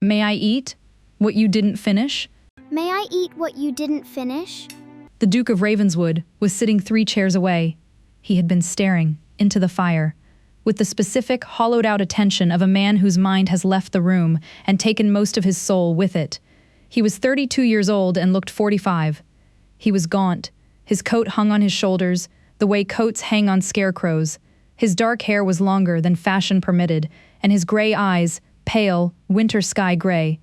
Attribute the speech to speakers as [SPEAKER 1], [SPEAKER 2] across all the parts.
[SPEAKER 1] May I eat what you didn't finish?
[SPEAKER 2] May I eat what you didn't finish?
[SPEAKER 1] The Duke of Ravenswood was sitting 3 chairs away. He had been staring into the fire, with the specific, hollowed-out attention of a man whose mind has left the room and taken most of his soul with it. He was 32 years old and looked 45. He was gaunt. His coat hung on his shoulders, the way coats hang on scarecrows. His dark hair was longer than fashion permitted, and his gray eyes, pale, winter sky gray.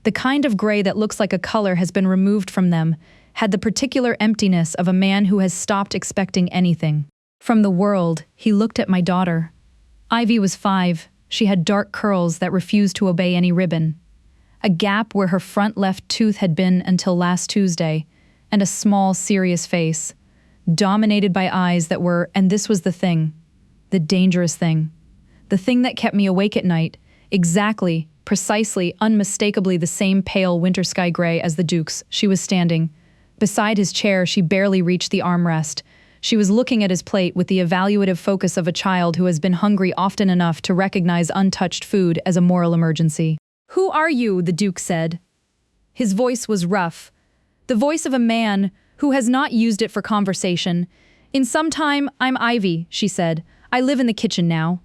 [SPEAKER 1] The kind of gray that looks like a color has been removed from them, had the particular emptiness of a man who has stopped expecting anything. From the world, he looked at my daughter. Ivy was 5. She had dark curls that refused to obey any ribbon. A gap where her front left tooth had been until last Tuesday, and a small, serious face, dominated by eyes that were, and this was the thing, the dangerous thing. The thing that kept me awake at night, exactly, precisely, unmistakably the same pale winter sky gray as the Duke's. She was standing. Beside his chair, she barely reached the armrest. She was looking at his plate with the evaluative focus of a child who has been hungry often enough to recognize untouched food as a moral emergency. "Who are you?" the Duke said. His voice was rough, the voice of a man who has not used it for conversation. "In some time, I'm Ivy," she said. "I live in the kitchen now."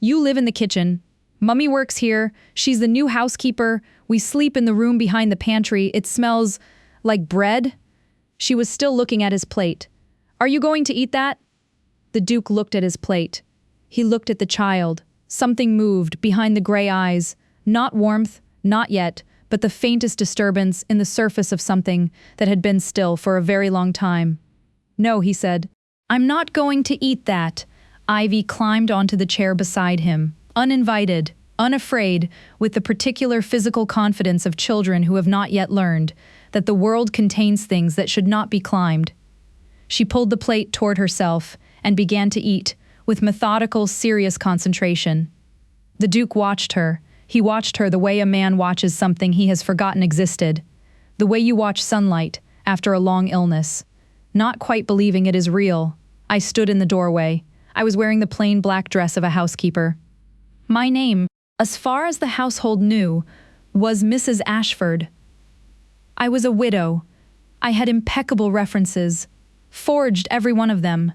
[SPEAKER 1] "You live in the kitchen. Mummy works here. She's the new housekeeper. We sleep in the room behind the pantry. It smells like bread." She was still looking at his plate. "Are you going to eat that?" The Duke looked at his plate. He looked at the child. Something moved behind the gray eyes. Not warmth, not yet, but the faintest disturbance in the surface of something that had been still for a very long time. "No," he said. "I'm not going to eat that." Ivy climbed onto the chair beside him, uninvited, unafraid, with the particular physical confidence of children who have not yet learned that the world contains things that should not be climbed. She pulled the plate toward herself and began to eat, with methodical, serious concentration. The Duke watched her. He watched her the way a man watches something he has forgotten existed, the way you watch sunlight after a long illness. Not quite believing it is real, I stood in the doorway. I was wearing the plain black dress of a housekeeper. My name, as far as the household knew, was Mrs. Ashford. I was a widow. I had impeccable references, forged every one of them.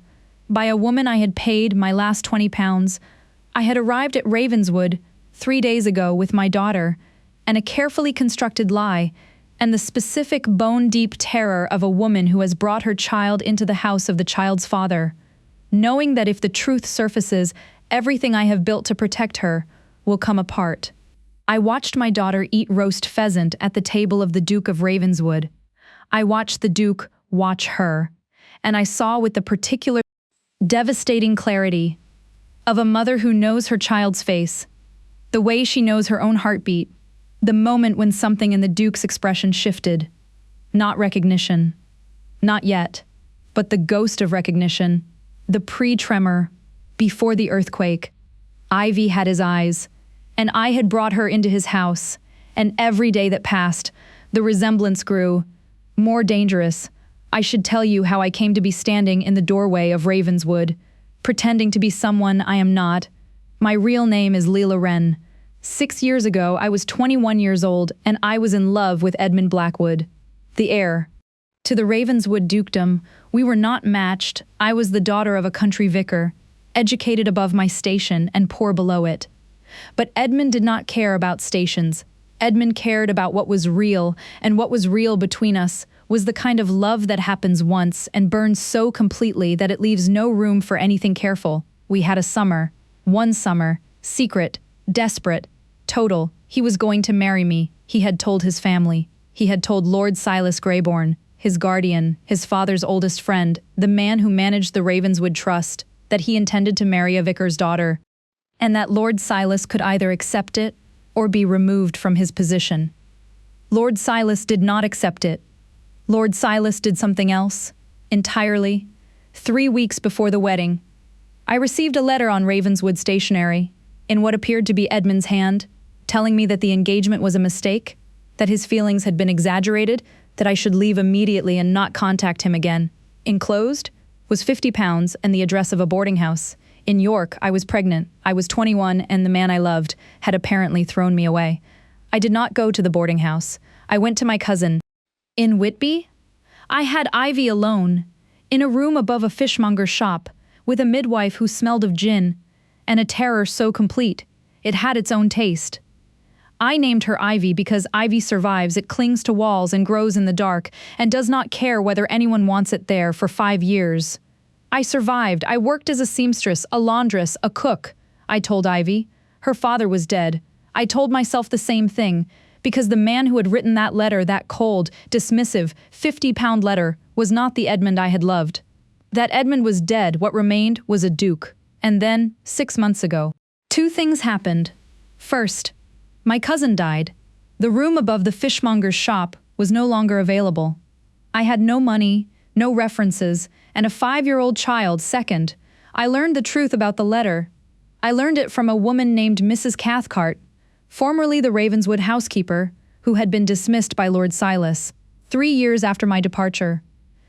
[SPEAKER 1] By a woman I had paid my last £20. I had arrived at Ravenswood 3 days ago with my daughter, and a carefully constructed lie, and the specific bone-deep terror of a woman who has brought her child into the house of the child's father, knowing that if the truth surfaces, everything I have built to protect her will come apart. I watched my daughter eat roast pheasant at the table of the Duke of Ravenswood. I watched the Duke watch her, and I saw with the particular devastating clarity of a mother who knows her child's face, the way she knows her own heartbeat, the moment when something in the Duke's expression shifted. Not recognition. Not yet. But the ghost of recognition. The pre-tremor. Before the earthquake. Ivy had his eyes. And I had brought her into his house. And every day that passed, the resemblance grew. More dangerous. I should tell you how I came to be standing in the doorway of Ravenswood, pretending to be someone I am not. My real name is Leela Wren. 6 years ago, I was 21 years old, and I was in love with Edmund Blackwood, the heir to the Ravenswood dukedom. We were not matched. I was the daughter of a country vicar, educated above my station and poor below it. But Edmund did not care about stations. Edmund cared about what was real, and what was real between us was the kind of love that happens once and burns so completely that it leaves no room for anything careful. We had a summer. One summer. Secret. Desperate. Total. He was going to marry me. He had told his family. He had told Lord Silas Greybourne, his guardian, his father's oldest friend, the man who managed the Ravenswood Trust, that he intended to marry a vicar's daughter, and that Lord Silas could either accept it or be removed from his position. Lord Silas did not accept it. Lord Silas did something else, entirely. 3 weeks before the wedding, I received a letter on Ravenswood stationery, in what appeared to be Edmund's hand, telling me that the engagement was a mistake, that his feelings had been exaggerated, that I should leave immediately and not contact him again. Enclosed was £50 and the address of a boarding house. In York, I was pregnant. I was 21 and the man I loved had apparently thrown me away. I did not go to the boarding house. I went to my cousin. In Whitby? I had Ivy alone, in a room above a fishmonger's shop, with a midwife who smelled of gin, and a terror so complete, it had its own taste. I named her Ivy because ivy survives, it clings to walls and grows in the dark, and does not care whether anyone wants it there for 5 years. I survived. I worked as a seamstress, a laundress, a cook. I told Ivy. Her father was dead. I told myself the same thing, because the man who had written that letter, that cold, dismissive, 50-pound letter, was not the Edmund I had loved. That Edmund was dead. What remained was a duke. And then, 6 months ago, 2 things happened. First, my cousin died. The room above the fishmonger's shop was no longer available. I had no money, no references, and a 5-year-old child. Second, I learned the truth about the letter. I learned it from a woman named Mrs. Cathcart, formerly the Ravenswood housekeeper, who had been dismissed by Lord Silas 3 years after my departure.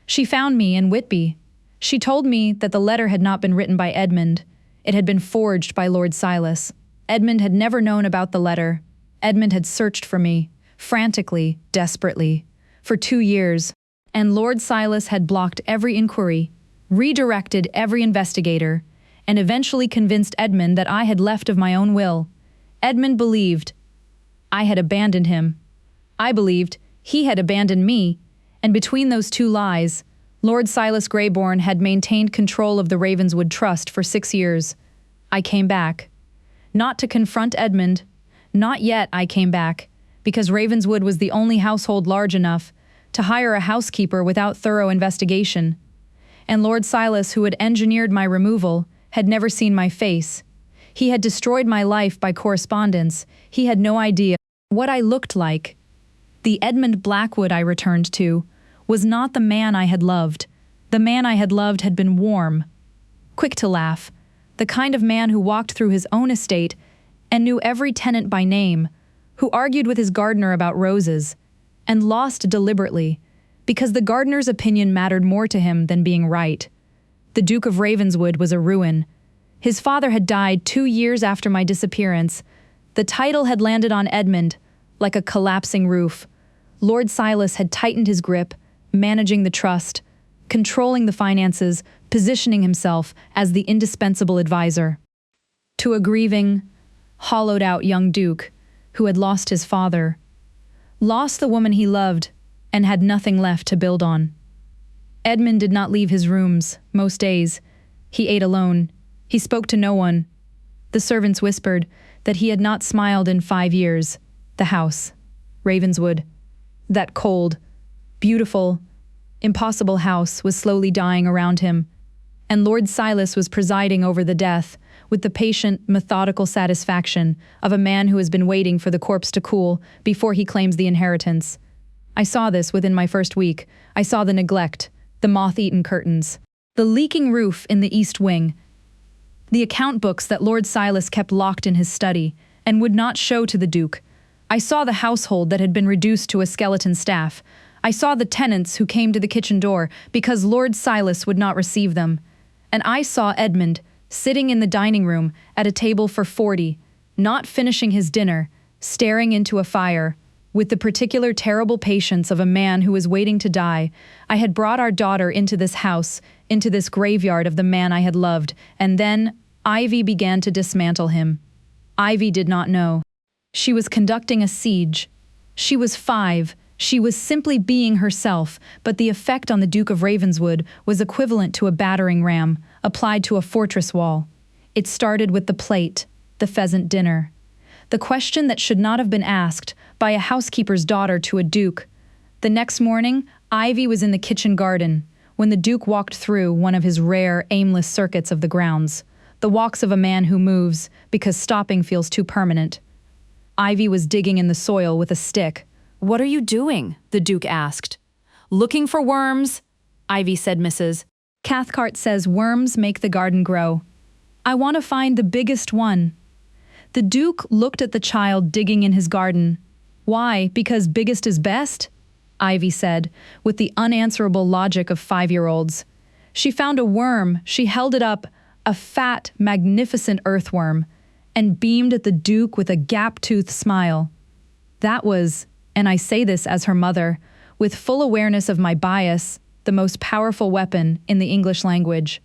[SPEAKER 1] She found me in Whitby. She told me that the letter had not been written by Edmund. It had been forged by Lord Silas. Edmund had never known about the letter. Edmund had searched for me, frantically, desperately, for 2 years, and Lord Silas had blocked every inquiry, redirected every investigator, and eventually convinced Edmund that I had left of my own will. Edmund believed I had abandoned him. I believed he had abandoned me, and between those 2 lies, Lord Silas Greybourne had maintained control of the Ravenswood Trust for 6 years. I came back. Not to confront Edmund. Not yet I came back, because Ravenswood was the only household large enough to hire a housekeeper without thorough investigation. And Lord Silas, who had engineered my removal, had never seen my face. He had destroyed my life by correspondence. He had no idea what I looked like. The Edmund Blackwood I returned to was not the man I had loved. The man I had loved had been warm, quick to laugh, the kind of man who walked through his own estate and knew every tenant by name, who argued with his gardener about roses, and lost deliberately, because the gardener's opinion mattered more to him than being right. The Duke of Ravenswood was a ruin. His father had died 2 years after my disappearance. The title had landed on Edmund, like a collapsing roof. Lord Silas had tightened his grip, managing the trust, controlling the finances, positioning himself as the indispensable advisor to a grieving, hollowed-out young duke who had lost his father, lost the woman he loved, and had nothing left to build on. Edmund did not leave his rooms most days. He ate alone. He spoke to no one. The servants whispered that he had not smiled in 5 years. The house, Ravenswood, that cold, beautiful, impossible house was slowly dying around him, and Lord Silas was presiding over the death with the patient, methodical satisfaction of a man who has been waiting for the corpse to cool before he claims the inheritance. I saw this within my first week. I saw the neglect, the moth-eaten curtains, the leaking roof in the east wing, the account books that Lord Silas kept locked in his study and would not show to the Duke. I saw the household that had been reduced to a skeleton staff. I saw the tenants who came to the kitchen door because Lord Silas would not receive them. And I saw Edmund sitting in the dining room at a table for 40, not finishing his dinner, staring into a fire, with the particular terrible patience of a man who was waiting to die. I had brought our daughter into this house, into this graveyard of the man I had loved, and then Ivy began to dismantle him. Ivy did not know. She was conducting a siege. She was 5. She was simply being herself, but the effect on the Duke of Ravenswood was equivalent to a battering ram applied to a fortress wall. It started with the plate, the pheasant dinner. The question that should not have been asked by a housekeeper's daughter to a duke. The next morning, Ivy was in the kitchen garden when the Duke walked through one of his rare, aimless circuits of the grounds, the walks of a man who moves because stopping feels too permanent. Ivy was digging in the soil with a stick. "What are you doing?" the Duke asked. "Looking for worms," Ivy said. Mrs. Cathcart says worms make the garden grow. I want to find the biggest one. The Duke looked at the child digging in his garden. "Why, because biggest is best?" Ivy said, with the unanswerable logic of 5-year-olds. She found a worm, she held it up, a fat, magnificent earthworm, and beamed at the Duke with a gap-toothed smile. That was, and I say this as her mother, with full awareness of my bias, the most powerful weapon in the English language.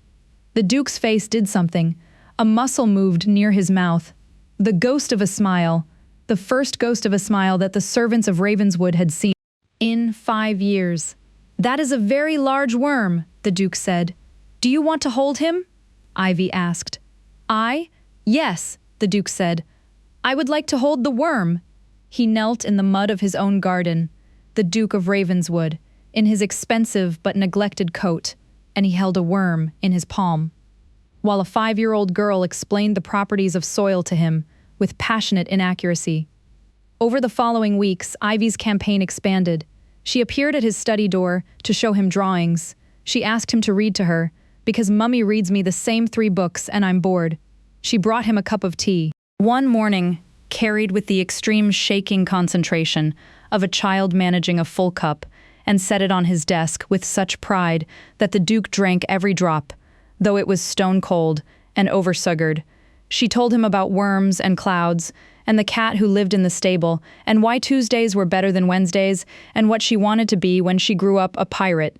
[SPEAKER 1] The Duke's face did something. A muscle moved near his mouth. The ghost of a smile, the first ghost of a smile that the servants of Ravenswood had seen in 5 years. "That is a very large worm," the Duke said. "Do you want to hold him?" Ivy asked. "I? Yes," the Duke said. "I would like to hold the worm." He knelt in the mud of his own garden, the Duke of Ravenswood, in his expensive but neglected coat, and he held a worm in his palm, while a 5-year-old girl explained the properties of soil to him with passionate inaccuracy. Over the following weeks, Ivy's campaign expanded. She appeared at his study door to show him drawings. She asked him to read to her, because Mummy reads me the same 3 books and I'm bored. She brought him a cup of tea. One morning, carried with the extreme shaking concentration of a child managing a full cup, and set it on his desk with such pride that the Duke drank every drop, though it was stone cold and oversugared. She told him about worms and clouds, and the cat who lived in the stable, and why Tuesdays were better than Wednesdays, and what she wanted to be when she grew up: a pirate,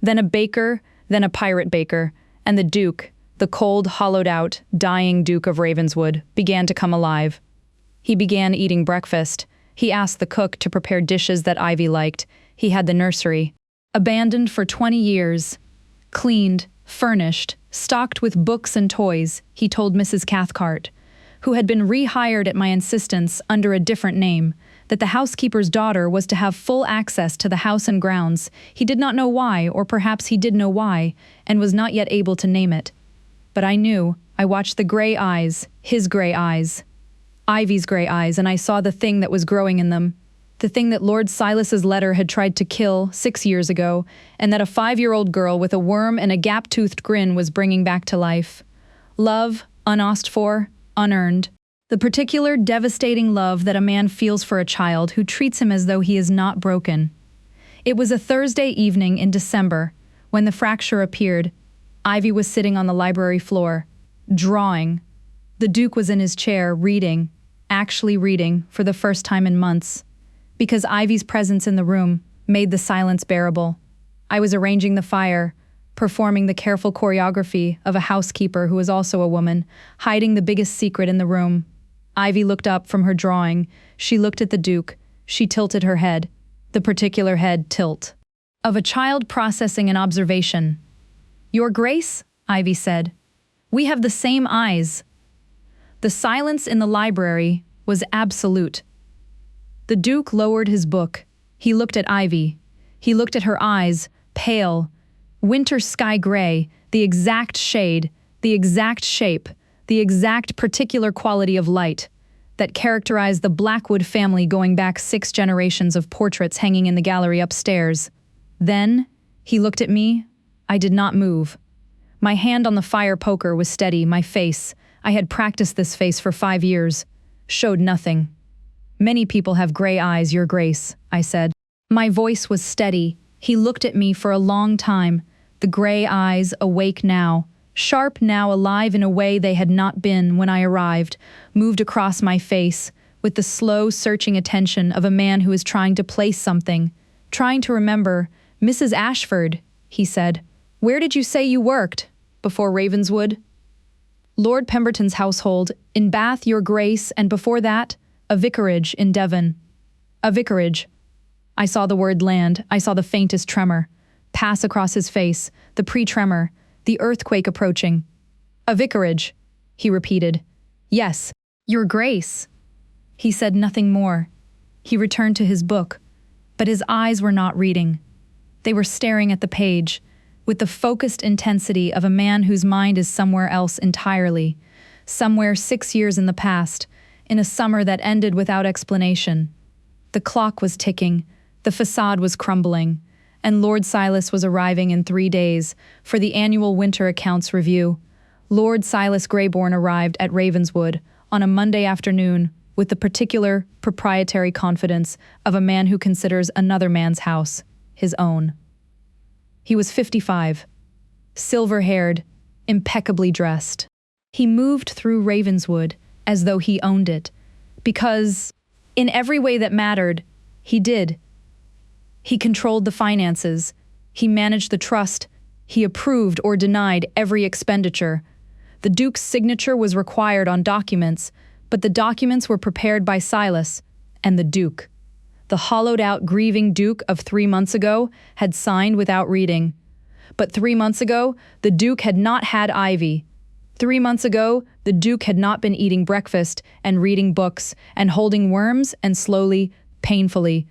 [SPEAKER 1] then a baker, then a pirate baker, and the Duke, the cold, hollowed-out, dying Duke of Ravenswood, began to come alive. He began eating breakfast. He asked the cook to prepare dishes that Ivy liked. He had the nursery, abandoned for 20 years, cleaned, furnished, stocked with books and toys, he told Mrs. Cathcart, who had been rehired at my insistence under a different name, that the housekeeper's daughter was to have full access to the house and grounds. He did not know why, or perhaps he did know why, and was not yet able to name it. But I knew. I watched the gray eyes, his gray eyes, Ivy's gray eyes, and I saw the thing that was growing in them. The thing that Lord Silas's letter had tried to kill 6 years ago, and that a 5-year-old girl with a worm and a gap-toothed grin was bringing back to life. Love, unasked for, unearned. The particular devastating love that a man feels for a child who treats him as though he is not broken. It was a Thursday evening in December when the fracture appeared. Ivy was sitting on the library floor, drawing. The Duke was in his chair, reading, actually reading, for the first time in months. Because Ivy's presence in the room made the silence bearable. I was arranging the fire, performing the careful choreography of a housekeeper who is also a woman, hiding the biggest secret in the room. Ivy looked up from her drawing. She looked at the Duke. She tilted her head, the particular head tilt of a child processing an observation. "Your Grace," Ivy said, "we have the same eyes." The silence in the library was absolute. The Duke lowered his book. He looked at Ivy. He looked at her eyes, pale, winter sky gray, the exact shade, the exact shape, the exact particular quality of light that characterized the Blackwood family going back 6 generations of portraits hanging in the gallery upstairs. Then, he looked at me. I did not move. My hand on the fire poker was steady. My face, I had practiced this face for 5 years, showed nothing. "Many people have gray eyes, Your Grace," I said. My voice was steady. He looked at me for a long time, the gray eyes awake now, sharp now, alive in a way they had not been when I arrived, moved across my face with the slow, searching attention of a man who is trying to place something, trying to remember. "Mrs. Ashford," he said, "where did you say you worked? Before Ravenswood?" "Lord Pemberton's household, in Bath, Your Grace, and before that, a vicarage in Devon." "A vicarage." I saw the word land. I saw the faintest tremor pass across his face, the pre-tremor, the earthquake approaching. "A vicarage," he repeated. "Yes, Your Grace." He said nothing more. He returned to his book, but his eyes were not reading. They were staring at the page, with the focused intensity of a man whose mind is somewhere else entirely, somewhere 6 years in the past, in a summer that ended without explanation. The clock was ticking, the facade was crumbling, and Lord Silas was arriving in 3 days for the annual winter accounts review. Lord Silas Greybourne arrived at Ravenswood on a Monday afternoon with the particular proprietary confidence of a man who considers another man's house his own. He was 55, silver-haired, impeccably dressed. He moved through Ravenswood as though he owned it, because In every way that mattered, he did. He controlled the finances. He managed the trust. He approved or denied every expenditure. The Duke's signature was required on documents, but the documents were prepared by Silas and the Duke. The hollowed-out, grieving Duke of 3 months ago had signed without reading. But 3 months ago, the Duke had not had Ivy. 3 months ago, the Duke had not been eating breakfast and reading books and holding worms and slowly, painfully,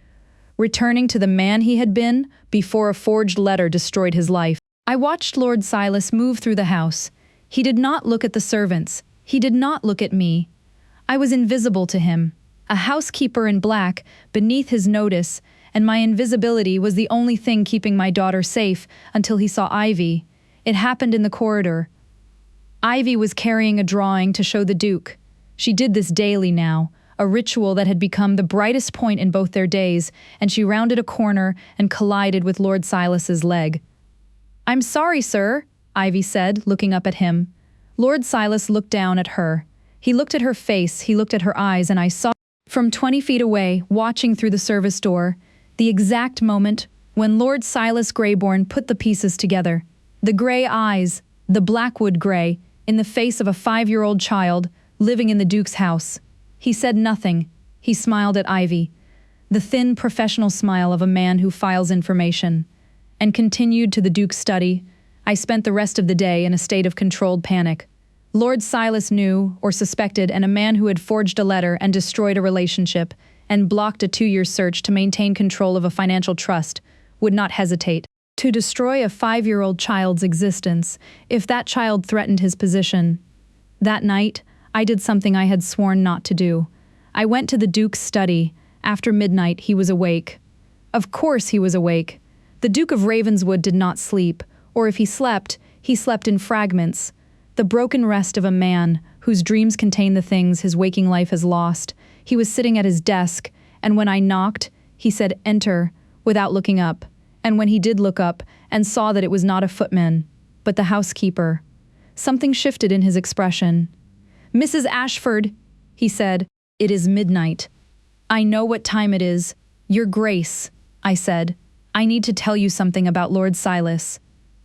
[SPEAKER 1] returning to the man he had been before a forged letter destroyed his life. I watched Lord Silas move through the house. He did not look at the servants. He did not look at me. I was invisible to him, a housekeeper in black beneath his notice, and my invisibility was the only thing keeping my daughter safe until he saw Ivy. It happened in the corridor. Ivy was carrying a drawing to show the Duke. She did this daily now, a ritual that had become the brightest point in both their days, and she rounded a corner and collided with Lord Silas's leg. "I'm sorry, sir," Ivy said, looking up at him. Lord Silas looked down at her. He looked at her face, he looked at her eyes, and I saw, from 20 feet away, watching through the service door, the exact moment when Lord Silas Greyborn put the pieces together. The gray eyes, the Blackwood gray, in the face of a 5-year-old child living in the Duke's house. He said nothing. He smiled at Ivy, the thin, professional smile of a man who files information, and continued to the Duke's study. I spent the rest of the day in a state of controlled panic. Lord Silas knew, or suspected, and a man who had forged a letter and destroyed a relationship and blocked a 2-year search to maintain control of a financial trust would not hesitate to destroy a 5-year-old child's existence if that child threatened his position. That night, I did something I had sworn not to do. I went to the Duke's study. After midnight, he was awake. Of course he was awake. The Duke of Ravenswood did not sleep, or if he slept in fragments. The broken rest of a man whose dreams contain the things his waking life has lost. He was sitting at his desk, and when I knocked, he said, "Enter," without looking up. And when he did look up and saw that it was not a footman, but the housekeeper, something shifted in his expression. "Mrs. Ashford," he said, "it is midnight. I know what time it is. Your Grace," I said, "I need to tell you something about Lord Silas."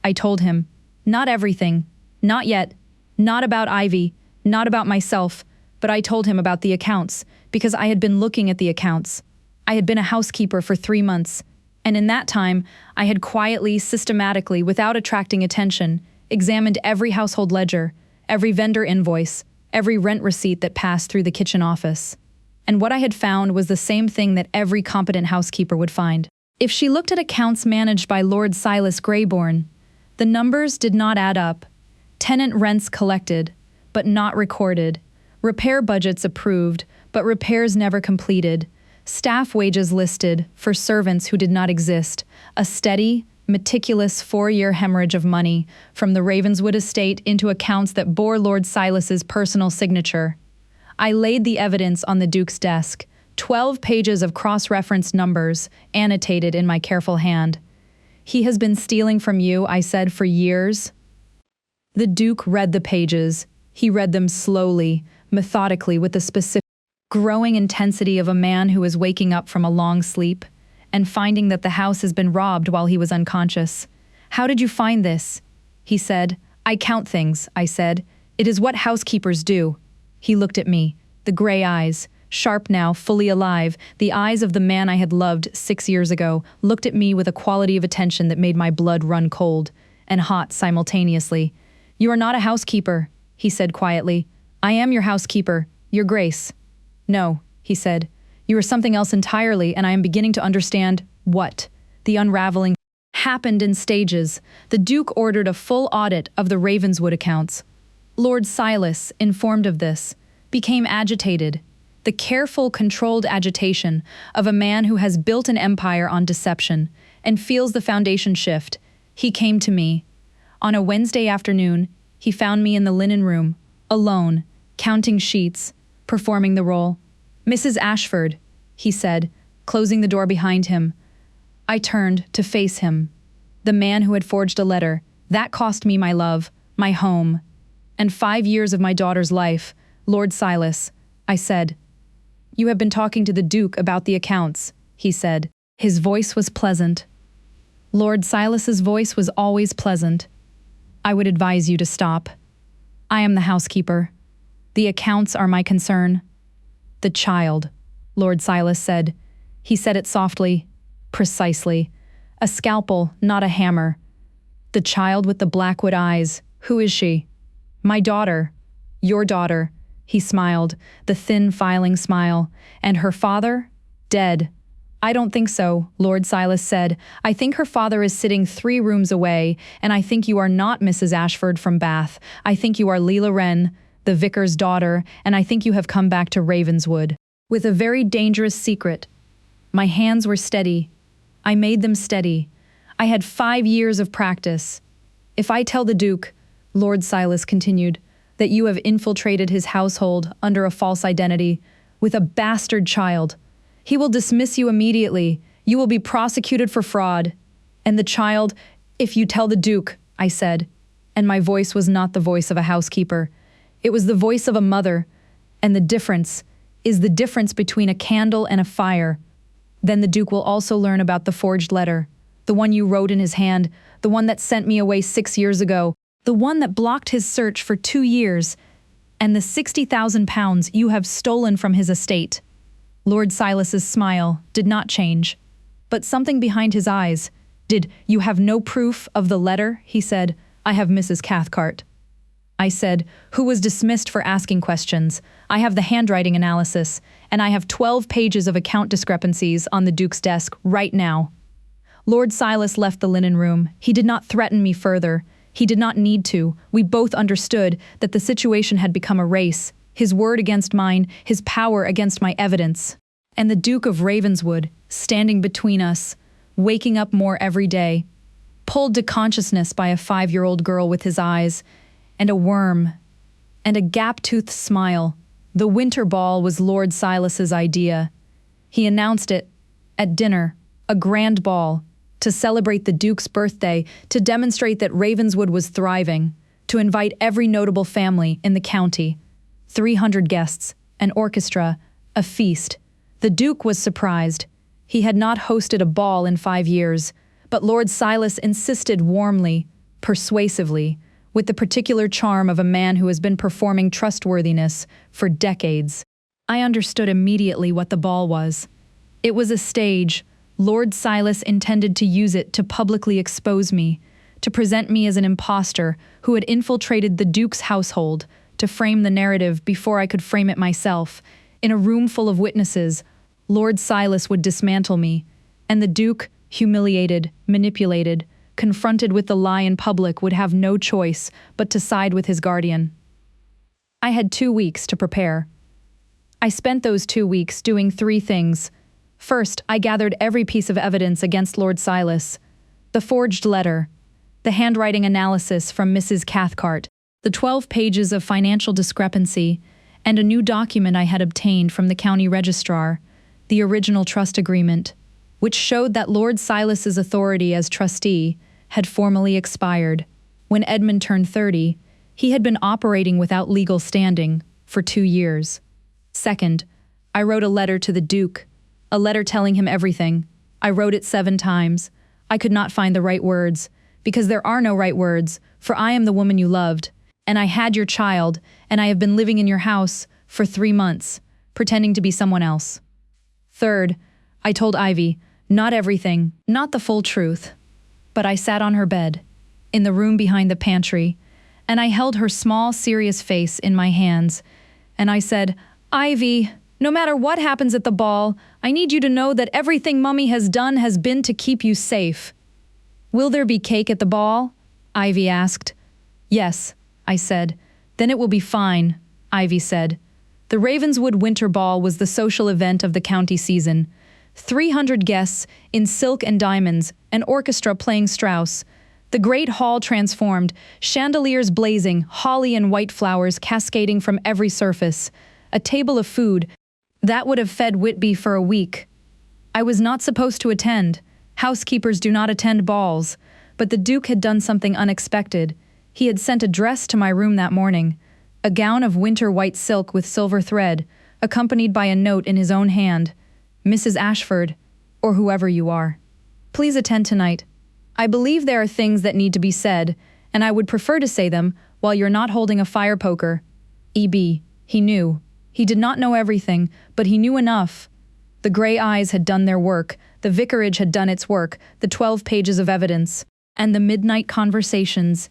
[SPEAKER 1] I told him, not everything, not yet, not about Ivy, not about myself, but I told him about the accounts, because I had been looking at the accounts. I had been a housekeeper for 3 months, and in that time, I had quietly, systematically, without attracting attention, examined every household ledger, every vendor invoice, every rent receipt that passed through the kitchen office. And what I had found was the same thing that every competent housekeeper would find. If she looked at accounts managed by Lord Silas Greyborn, the numbers did not add up. Tenant rents collected, but not recorded. Repair budgets approved, but repairs never completed. Staff wages listed for servants who did not exist. A steady, meticulous 4-year hemorrhage of money from the Ravenswood estate into accounts that bore Lord Silas's personal signature. I laid the evidence on the Duke's desk, 12 pages of cross-referenced numbers, annotated in my careful hand. "He has been stealing from you," I said, "for years." The Duke read the pages. He read them slowly, methodically, with the specific, growing intensity of a man who is waking up from a long sleep and finding that the house has been robbed while he was unconscious. "How did you find this?" he said. "I count things," I said. "It is what housekeepers do." He looked at me, the gray eyes, sharp now, fully alive, the eyes of the man I had loved 6 years ago, looked at me with a quality of attention that made my blood run cold and hot simultaneously. "You are not a housekeeper," he said quietly. "I am your housekeeper, your Grace." "No," he said. "You are something else entirely, and I am beginning to understand what." The unraveling happened in stages. The Duke ordered a full audit of the Ravenswood accounts. Lord Silas, informed of this, became agitated. The careful, controlled agitation of a man who has built an empire on deception and feels the foundation shift. He came to me. On a Wednesday afternoon, he found me in the linen room, alone, counting sheets, performing the role. "Mrs. Ashford," he said, closing the door behind him. I turned to face him. The man who had forged a letter. That cost me my love, my home, and 5 years of my daughter's life. "Lord Silas," I said, you have been talking to the Duke about the accounts," he said. His voice was pleasant. Lord Silas's voice was always pleasant. "I would advise you to stop. I am the housekeeper. The accounts are my concern." "The child," Lord Silas said. He said it softly, precisely. "A scalpel, not a hammer. The child with the blackwood eyes. Who is she?" "My daughter. Your daughter." He smiled, the thin, filing smile. "And her father? Dead." "I don't think so," Lord Silas said. "I think her father is sitting 3 rooms away, and I think you are not Mrs. Ashford from Bath. I think you are Leila Wren, the vicar's daughter, and I think you have come back to Ravenswood with a very dangerous secret." My hands were steady. I made them steady. I had 5 years of practice. "If I tell the Duke," Lord Silas continued, "that you have infiltrated his household under a false identity, with a bastard child, he will dismiss you immediately. You will be prosecuted for fraud. And the child, if you tell the Duke," I said, and my voice was not the voice of a housekeeper. It was the voice of a mother, and the difference is the difference between a candle and a fire. "Then the Duke will also learn about the forged letter, the one you wrote in his hand, the one that sent me away 6 years ago, the one that blocked his search for 2 years, and the £60,000 you have stolen from his estate." Lord Silas's smile did not change, but something behind his eyes. "Did you have no proof of the letter?" he said. "I have Mrs. Cathcart," I said, "who was dismissed for asking questions. I have the handwriting analysis, and I have 12 pages of account discrepancies on the Duke's desk right now." Lord Silas left the linen room. He did not threaten me further. He did not need to. We both understood that the situation had become a race, his word against mine, his power against my evidence. And the Duke of Ravenswood, standing between us, waking up more every day, pulled to consciousness by a 5-year-old girl with his eyes, and a worm, and a gap-toothed smile. The winter ball was Lord Silas's idea. He announced it at dinner, a grand ball, to celebrate the Duke's birthday, to demonstrate that Ravenswood was thriving, to invite every notable family in the county. 300 guests, an orchestra, a feast. The Duke was surprised. He had not hosted a ball in 5 years, but Lord Silas insisted warmly, persuasively, with the particular charm of a man who has been performing trustworthiness for decades. I understood immediately what the ball was. It was a stage. Lord Silas intended to use it to publicly expose me, to present me as an impostor who had infiltrated the Duke's household, to frame the narrative before I could frame it myself. In a room full of witnesses, Lord Silas would dismantle me, and the Duke, humiliated, manipulated, confronted with the lie in public, would have no choice but to side with his guardian. I had 2 weeks to prepare. I spent those 2 weeks doing 3 things. First, I gathered every piece of evidence against Lord Silas: the forged letter, the handwriting analysis from Mrs. Cathcart, the 12 pages of financial discrepancy, and a new document I had obtained from the county registrar, the original trust agreement, which showed that Lord Silas's authority as trustee had formally expired. When Edmund turned 30, he had been operating without legal standing for 2 years. Second, I wrote a letter to the Duke, a letter telling him everything. I wrote it 7 times. I could not find the right words, because there are no right words, for I am the woman you loved, and I had your child, and I have been living in your house for 3 months, pretending to be someone else. Third, I told Ivy, not everything, not the full truth, but I sat on her bed, in the room behind the pantry, and I held her small, serious face in my hands, and I said, "Ivy, no matter what happens at the ball, I need you to know that everything Mummy has done has been to keep you safe." "Will there be cake at the ball?" Ivy asked. "Yes," I said. "Then it will be fine," Ivy said. The Ravenswood Winter Ball was the social event of the county season. 300 guests in silk and diamonds, an orchestra playing Strauss. The great hall transformed, chandeliers blazing, holly and white flowers cascading from every surface. A table of food that would have fed Whitby for a week. I was not supposed to attend. Housekeepers do not attend balls. But the Duke had done something unexpected. He had sent a dress to my room that morning, a gown of winter white silk with silver thread, accompanied by a note in his own hand. Mrs. Ashford, or whoever you are, please attend tonight. I believe there are things that need to be said, and I would prefer to say them while you're not holding a fire poker. E.B. He knew. He did not know everything, but he knew enough. The grey eyes had done their work, the vicarage had done its work, the 12 pages of evidence, and the midnight conversations,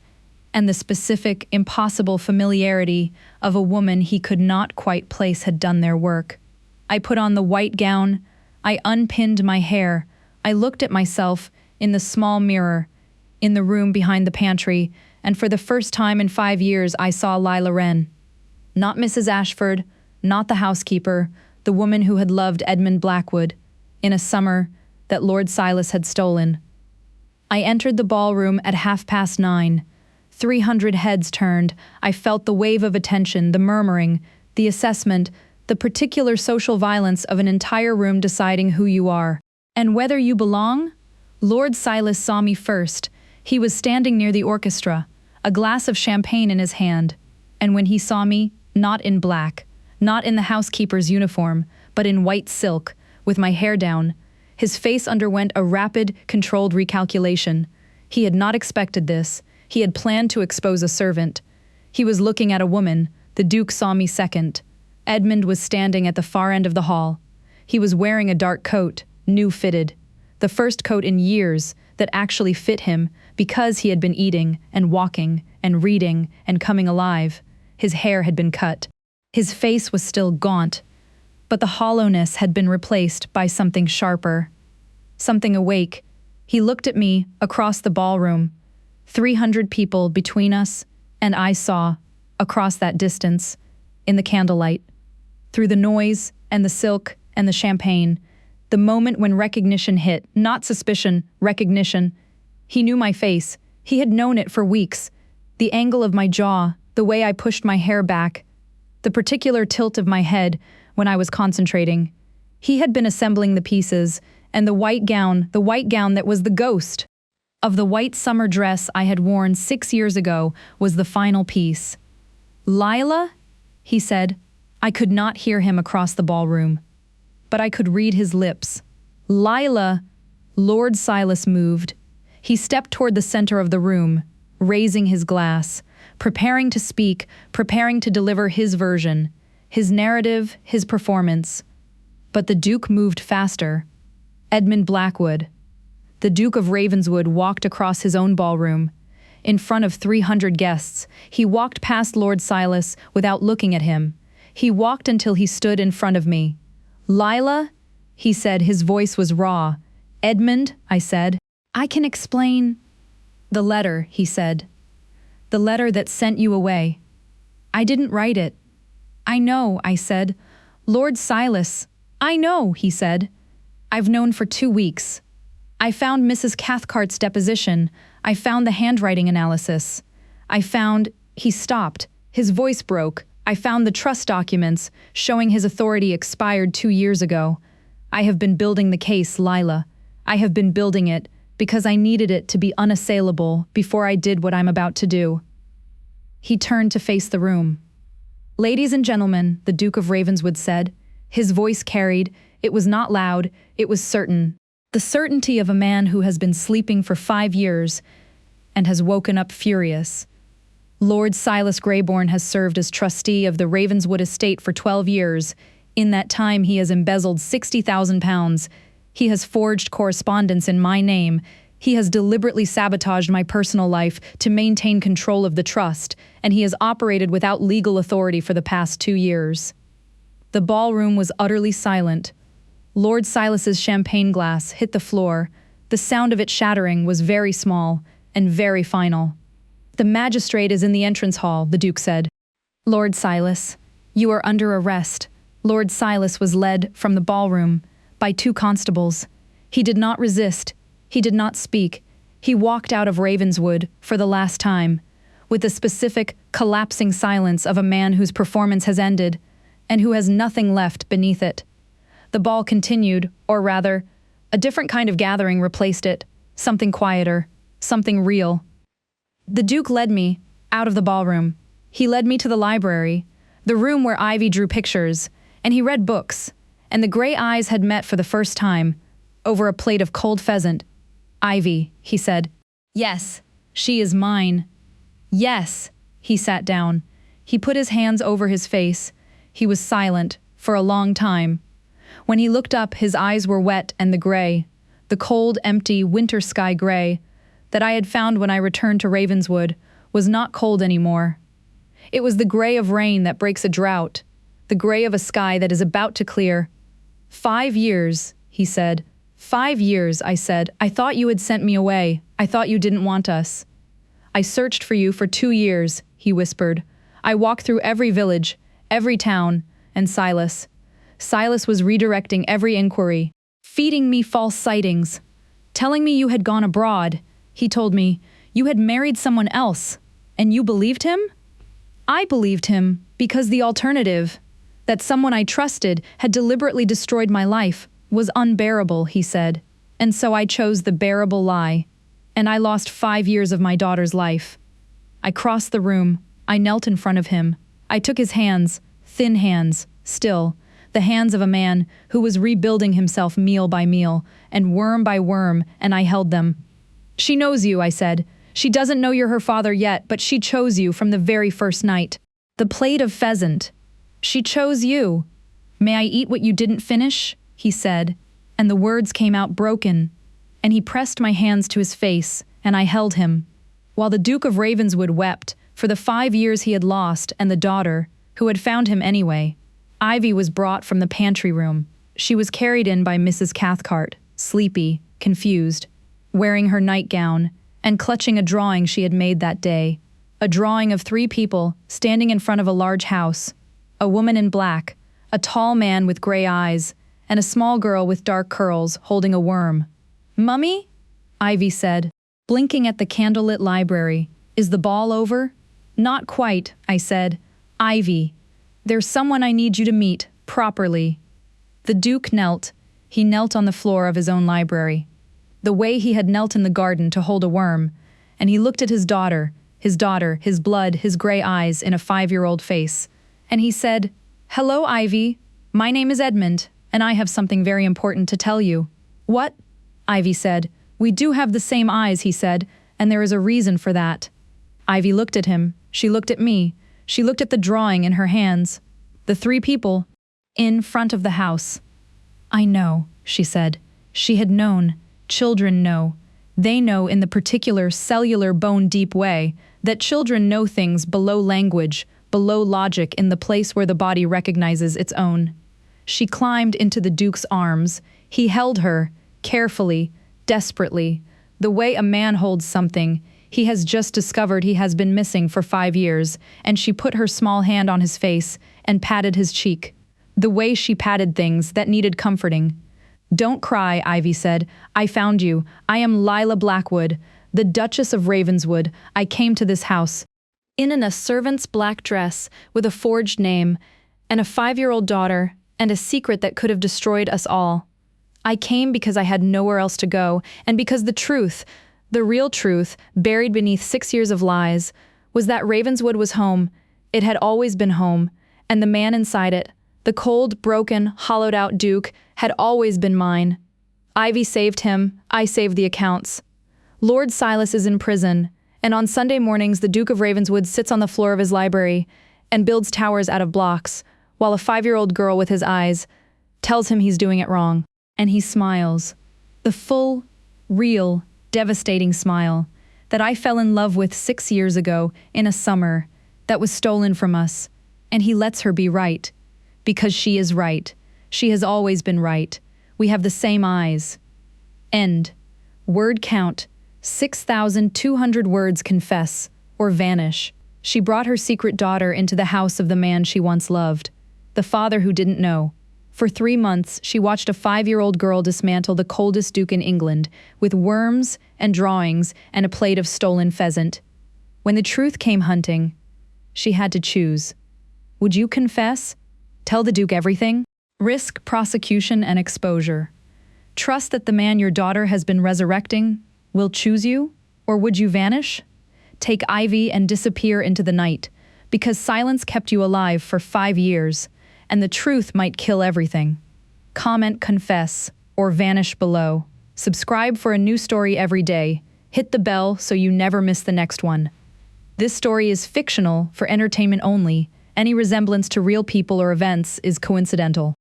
[SPEAKER 1] and the specific, impossible familiarity of a woman he could not quite place had done their work. I put on the white gown, I unpinned my hair, I looked at myself in the small mirror, in the room behind the pantry, and for the first time in 5 years I saw Lila Wren. Not Mrs. Ashford, not the housekeeper, the woman who had loved Edmund Blackwood, in a summer that Lord Silas had stolen. I entered the ballroom at 9:30. 300 heads turned. I felt the wave of attention, the murmuring, the assessment, the particular social violence of an entire room deciding who you are and whether you belong. Lord Silas saw me first. He was standing near the orchestra, a glass of champagne in his hand. And when he saw me, not in black, not in the housekeeper's uniform, but in white silk, with my hair down, his face underwent a rapid, controlled recalculation. He had not expected this. He had planned to expose a servant. He was looking at a woman. The Duke saw me second. Edmund was standing at the far end of the hall. He was wearing a dark coat, new fitted. The first coat in years that actually fit him because he had been eating and walking and reading and coming alive. His hair had been cut. His face was still gaunt, but the hollowness had been replaced by something sharper, something awake. He looked at me across the ballroom. 300 people between us, and I saw, across that distance, in the candlelight, through the noise and the silk and the champagne, the moment when recognition hit, not suspicion, recognition. He knew my face. He had known it for weeks. The angle of my jaw, the way I pushed my hair back, the particular tilt of my head when I was concentrating. He had been assembling the pieces, and the white gown that was the ghost of the white summer dress I had worn 6 years ago, was the final piece. "Lila?" he said. I could not hear him across the ballroom, but I could read his lips. "Lila!" Lord Silas moved. He stepped toward the center of the room, raising his glass, preparing to speak, preparing to deliver his version, his narrative, his performance. But the Duke moved faster. Edmund Blackwood, the Duke of Ravenswood, walked across his own ballroom. In front of 300 guests, he walked past Lord Silas without looking at him. He walked until he stood in front of me. "Lila?" he said. His voice was raw. "Edmund," I said. "I can explain." "The letter," he said. "The letter that sent you away." "I didn't write it." "I know," I said. "Lord Silas." "I know," he said. "I've known for 2 weeks. I found Mrs. Cathcart's deposition. I found the handwriting analysis. I found—" He stopped. His voice broke. "I found the trust documents showing his authority expired 2 years ago. I have been building the case, Lila. I have been building it because I needed it to be unassailable before I did what I'm about to do." He turned to face the room. "Ladies and gentlemen," the Duke of Ravenswood said. His voice carried. It was not loud. It was certain. The certainty of a man who has been sleeping for 5 years and has woken up furious. Lord Silas Greybourne has served as trustee of the Ravenswood estate for 12 years. In that time he has embezzled £60,000. He has forged correspondence in my name. He has deliberately sabotaged my personal life to maintain control of the trust, and he has operated without legal authority for the past 2 years. The ballroom was utterly silent. Lord Silas's champagne glass hit the floor. The sound of it shattering was very small and very final. "The magistrate is in the entrance hall," the Duke said. "Lord Silas, you are under arrest." Lord Silas was led from the ballroom by 2 constables. He did not resist. He did not speak. He walked out of Ravenswood for the last time, with the specific, collapsing silence of a man whose performance has ended, and who has nothing left beneath it. The ball continued, or rather, a different kind of gathering replaced it, something quieter, something real. The Duke led me out of the ballroom. He led me to the library, the room where Ivy drew pictures, And he read books, and the gray eyes had met for the first time, over a plate of cold pheasant. "Ivy," he said. "Yes, she is mine." "Yes." He sat down. He put his hands over his face. He was silent for a long time. When he looked up, his eyes were wet and the gray, the cold, empty winter sky gray that I had found when I returned to Ravenswood, was not cold anymore. It was the gray of rain that breaks a drought, the gray of a sky that is about to clear. "5 years," he said. "5 years," I said. "I thought you had sent me away. I thought you didn't want us." "I searched for you for 2 years," he whispered. "I walked through every village, every town, and Silas was redirecting every inquiry, feeding me false sightings, telling me you had gone abroad. He told me you had married someone else, and you believed him?" "I believed him because the alternative, that someone I trusted had deliberately destroyed my life, was unbearable," he said. "And so I chose the bearable lie, and I lost 5 years of my daughter's life." I crossed the room. I knelt in front of him. I took his hands, thin hands, still, the hands of a man who was rebuilding himself meal by meal, and worm by worm, and I held them. "She knows you," I said. "She doesn't know you're her father yet, but she chose you from the very first night. The plate of pheasant. She chose you." "May I eat what you didn't finish?" he said, and the words came out broken, and he pressed my hands to his face, and I held him, while the Duke of Ravenswood wept for the 5 years he had lost and the daughter, who had found him anyway. Ivy was brought from the pantry room. She was carried in by Mrs. Cathcart, sleepy, confused, wearing her nightgown, and clutching a drawing she had made that day. A drawing of 3 people standing in front of a large house, a woman in black, a tall man with gray eyes, and a small girl with dark curls holding a worm. "Mummy?" Ivy said, blinking at the candlelit library. "Is the ball over?" "Not quite," I said. "Ivy, there's someone I need you to meet, properly." The Duke knelt. He knelt on the floor of his own library, the way he had knelt in the garden to hold a worm, and he looked at his daughter, his blood, his gray eyes in a 5-year-old face. And he said, "Hello, Ivy. My name is Edmund, and I have something very important to tell you." "What?" Ivy said. "We do have the same eyes," he said, "and there is a reason for that." Ivy looked at him. She looked at me. She looked at the drawing in her hands. The 3 people in front of the house. "I know," she said. She had known. Children know. They know in the particular cellular bone-deep way that children know things below language, below logic, in the place where the body recognizes its own. She climbed into the Duke's arms. He held her, carefully, desperately, the way a man holds something he has just discovered he has been missing for 5 years, and she put her small hand on his face and patted his cheek, the way she patted things that needed comforting. "Don't cry," Ivy said. "I found you. I am Lila Blackwood, the Duchess of Ravenswood. I came to this house in a servant's black dress with a forged name, and a 5-year-old daughter, and a secret that could have destroyed us all. I came because I had nowhere else to go, and because the truth, the real truth, buried beneath 6 years of lies, was that Ravenswood was home. It had always been home, and the man inside it, the cold, broken, hollowed-out Duke, had always been mine. Ivy saved him. I saved the accounts. Lord Silas is in prison, and on Sunday mornings the Duke of Ravenswood sits on the floor of his library and builds towers out of blocks, while a 5-year-old girl with his eyes tells him he's doing it wrong. And he smiles. The full, real, devastating smile that I fell in love with 6 years ago in a summer that was stolen from us. And he lets her be right. Because she is right. She has always been right. We have the same eyes. End. Word count. 6,200 words confess or vanish. She brought her secret daughter into the house of the man she once loved, the father who didn't know. For 3 months, she watched a 5-year-old girl dismantle the coldest duke in England with worms and drawings and a plate of stolen pheasant. When the truth came hunting, she had to choose. Would you confess? Tell the Duke everything? Risk prosecution and exposure? Trust that the man your daughter has been resurrecting will choose you? Or would you vanish? Take Ivy and disappear into the night, because silence kept you alive for 5 years, and the truth might kill everything. Comment, confess, or vanish below. Subscribe for a new story every day. Hit the bell so you never miss the next one. This story is fictional for entertainment only. Any resemblance to real people or events is coincidental.